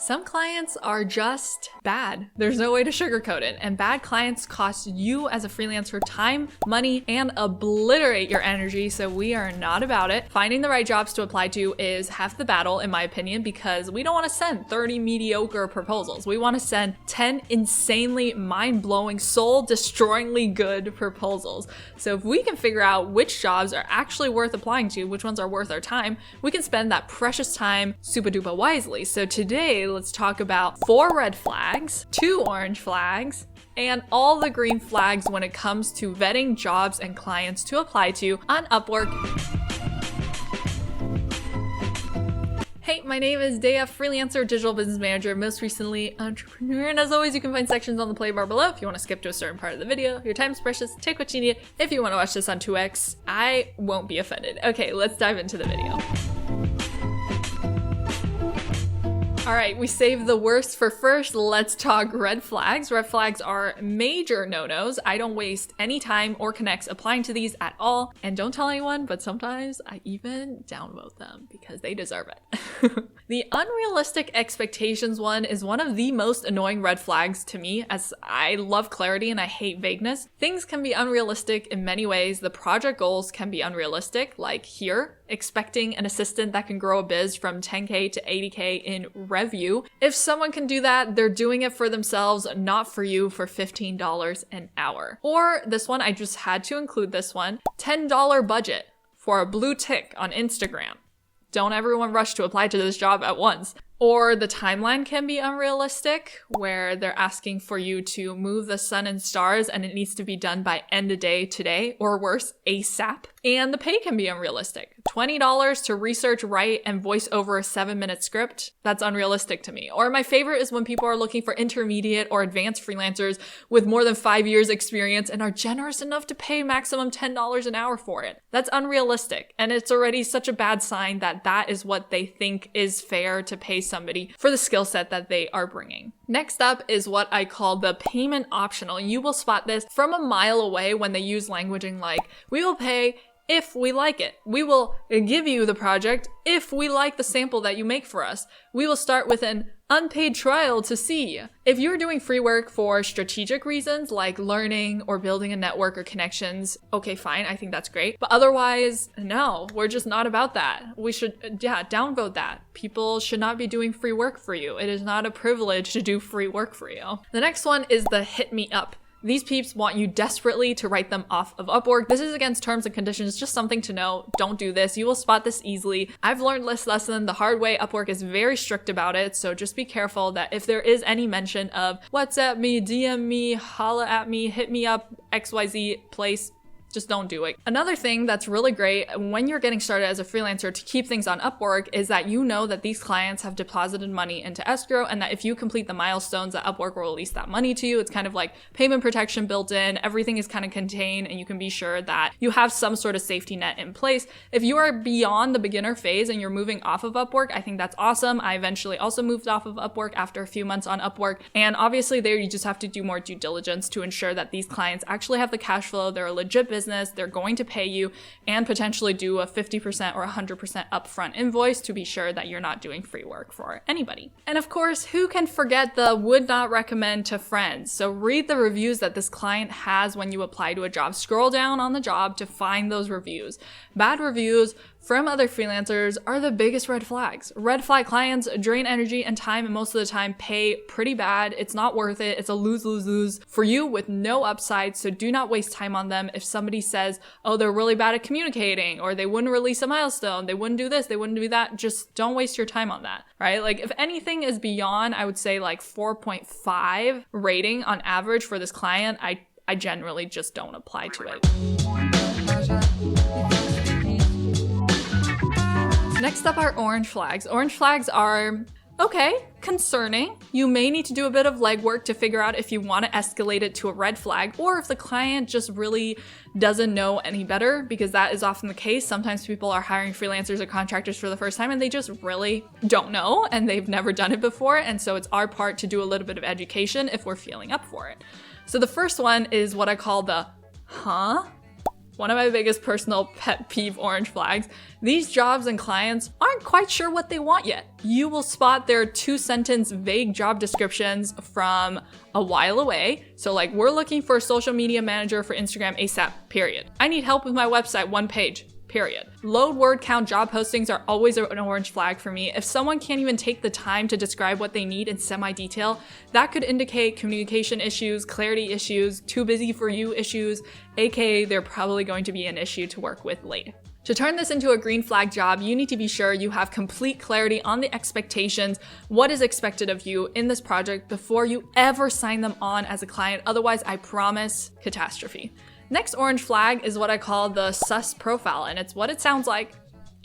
Some clients are just bad. There's no way to sugarcoat it. And bad clients cost you as a freelancer time, money, and obliterate your energy. So we are not about it. Finding the right jobs to apply to is half the battle, in my opinion, because we don't want to send 30 mediocre proposals. We want to send 10 insanely mind-blowing, soul-destroyingly good proposals. So if we can figure out which jobs are actually worth applying to, which ones are worth our time, we can spend that precious time super duper wisely. So today, let's talk about 4 red flags, 2 orange flags, and all the green flags when it comes to vetting jobs and clients to apply to on Upwork. Hey, my name is Dea, freelancer, digital business manager, most recently entrepreneur, and as always, you can find sections on the play bar below if you want to skip to a certain part of the video. Your time is precious, take what you need. If you want to watch this on 2x, I won't be offended. Okay, let's dive into the video. All right, we saved the worst for first. Let's talk red flags. Red flags are major no-nos. I don't waste any time or connects applying to these at all. And don't tell anyone, but sometimes I even downvote them because they deserve it. The unrealistic expectations one is one of the most annoying red flags to me, as I love clarity and I hate vagueness. Things can be unrealistic in many ways. The project goals can be unrealistic, like here, expecting an assistant that can grow a biz from 10K to 80K in review. If someone can do that, they're doing it for themselves, not for you, for $15 an hour. Or this one, I just had to include this one, $10 budget for a blue tick on Instagram. Don't everyone rush to apply to this job at once. Or the timeline can be unrealistic, where they're asking for you to move the sun and stars and it needs to be done by end of day today, or worse, ASAP. And the pay can be unrealistic. $20 to research, write, and voice over a 7-minute script. That's unrealistic to me. Or my favorite is when people are looking for intermediate or advanced freelancers with more than 5 years experience and are generous enough to pay maximum $10 an hour for it. That's unrealistic. And it's already such a bad sign that that is what they think is fair to pay somebody for the skill set that they are bringing. Next up is what I call the payment optional. You will spot this from a mile away when they use languaging like, we will pay if we like it. We will give you the project if we like the sample that you make for us. We will start with an unpaid trial to see. If you're doing free work for strategic reasons like learning or building a network or connections, okay, fine, I think that's great. But otherwise, no, we're just not about that. We should, downvote that. People should not be doing free work for you. It is not a privilege to do free work for you. The next one is the hit me up. These peeps want you desperately to write them off of Upwork. This is against terms and conditions, just something to know. Don't do this. You will spot this easily. I've learned this lesson the hard way. Upwork is very strict about it, so just be careful that if there is any mention of WhatsApp me, DM me, holla at me, hit me up, XYZ place, just don't do it. Another thing that's really great when you're getting started as a freelancer to keep things on Upwork is that you know that these clients have deposited money into escrow and that if you complete the milestones that Upwork will release that money to you. It's kind of like payment protection built in. Everything is kind of contained and you can be sure that you have some sort of safety net in place. If you are beyond the beginner phase and you're moving off of Upwork, I think that's awesome. I eventually also moved off of Upwork after a few months on Upwork. And obviously there you just have to do more due diligence to ensure that these clients actually have the cash flow. They're a legit business. They're going to pay you and potentially do a 50% or 100% upfront invoice to be sure that you're not doing free work for anybody. And of course, who can forget the would not recommend to friends? So read the reviews that this client has when you apply to a job. Scroll down on the job to find those reviews. Bad reviews from other freelancers are the biggest red flags. Red flag clients drain energy and time and most of the time pay pretty bad. It's not worth it. It's a lose-lose-lose for you with no upside. So do not waste time on them. If somebody says, oh, they're really bad at communicating or they wouldn't release a milestone, they wouldn't do this, they wouldn't do that, just don't waste your time on that, right? Like if anything is beyond, I would say like 4.5 rating on average for this client, I generally just don't apply to it. Next up are orange flags. Orange flags are, okay, concerning. You may need to do a bit of legwork to figure out if you want to escalate it to a red flag or if the client just really doesn't know any better, because that is often the case. Sometimes people are hiring freelancers or contractors for the first time and they just really don't know and they've never done it before. And so it's our part to do a little bit of education if we're feeling up for it. So the first one is what I call the, huh? One of my biggest personal pet peeve orange flags, these jobs and clients aren't quite sure what they want yet. You will spot their 2-sentence vague job descriptions from a while away. So like, we're looking for a social media manager for Instagram ASAP, period. I need help with my website, 1 page. Period. Low word count job postings are always an orange flag for me. If someone can't even take the time to describe what they need in semi-detail, that could indicate communication issues, clarity issues, too busy for you issues, aka they're probably going to be an issue to work with later. To turn this into a green flag job, you need to be sure you have complete clarity on the expectations, what is expected of you in this project before you ever sign them on as a client. Otherwise, I promise catastrophe. Next orange flag is what I call the sus profile, and it's what it sounds like.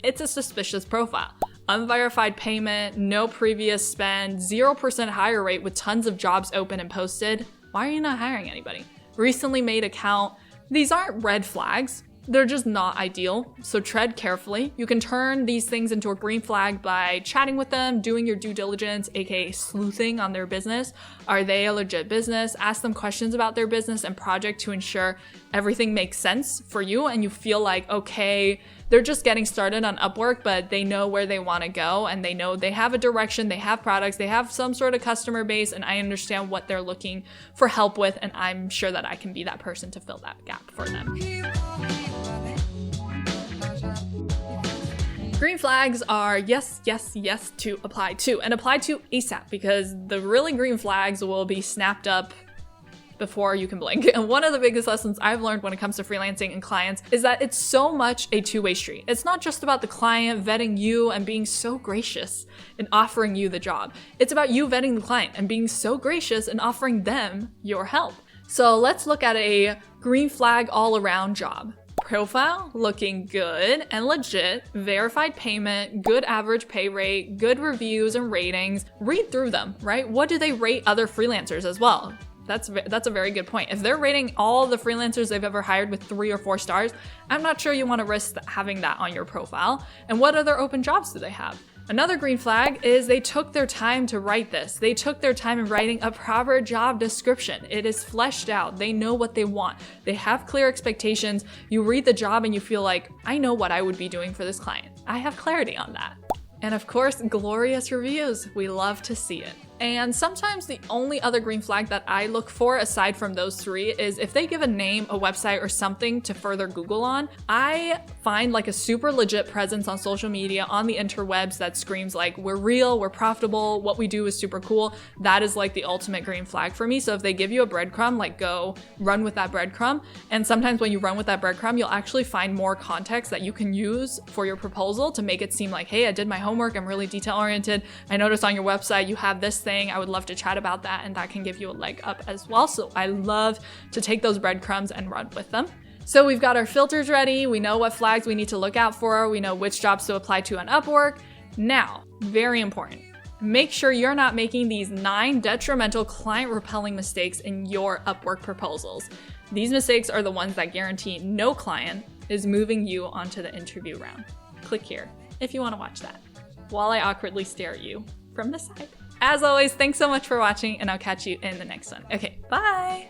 It's a suspicious profile. Unverified payment, no previous spend, 0% hire rate with tons of jobs open and posted. Why are you not hiring anybody? Recently made account. These aren't red flags. They're just not ideal, so tread carefully. You can turn these things into a green flag by chatting with them, doing your due diligence, aka sleuthing on their business. Are they a legit business? Ask them questions about their business and project to ensure everything makes sense for you and you feel like, okay, they're just getting started on Upwork, but they know where they want to go and they know they have a direction, they have products, they have some sort of customer base, and I understand what they're looking for help with, and I'm sure that I can be that person to fill that gap for them. Green flags are yes, yes, yes to apply to, and apply to ASAP, because the really green flags will be snapped up before you can blink. And one of the biggest lessons I've learned when it comes to freelancing and clients is that it's so much a two-way street. It's not just about the client vetting you and being so gracious in offering you the job. It's about you vetting the client and being so gracious and offering them your help. So let's look at a green flag all-around job. Profile, looking good and legit, verified payment, good average pay rate, good reviews and ratings. Read through them, right? What do they rate other freelancers as well? That's a very good point. If they're rating all the freelancers they've ever hired with 3 or 4 stars, I'm not sure you want to risk having that on your profile. And what other open jobs do they have? Another green flag is they took their time to write this. They took their time in writing a proper job description. It is fleshed out. They know what they want. They have clear expectations. You read the job and you feel like, I know what I would be doing for this client. I have clarity on that. And of course, glorious reviews. We love to see it. And sometimes the only other green flag that I look for aside from those 3 is if they give a name, a website, or something to further Google on. I find like a super legit presence on social media, on the interwebs that screams like, we're real, we're profitable, what we do is super cool. That is like the ultimate green flag for me. So if they give you a breadcrumb, like go run with that breadcrumb. And sometimes when you run with that breadcrumb, you'll actually find more context that you can use for your proposal to make it seem like, hey, I did my homework, I'm really detail oriented. I noticed on your website you have this thing. I would love to chat about that, and that can give you a leg up as well. So I love to take those breadcrumbs and run with them. So we've got our filters ready. We know what flags we need to look out for. We know which jobs to apply to on Upwork. Now, very important, make sure you're not making these 9 detrimental client repelling mistakes in your Upwork proposals. These mistakes are the ones that guarantee no client is moving you onto the interview round. Click here if you want to watch that while I awkwardly stare at you from the side. As always, thanks so much for watching, and I'll catch you in the next one. Okay, bye!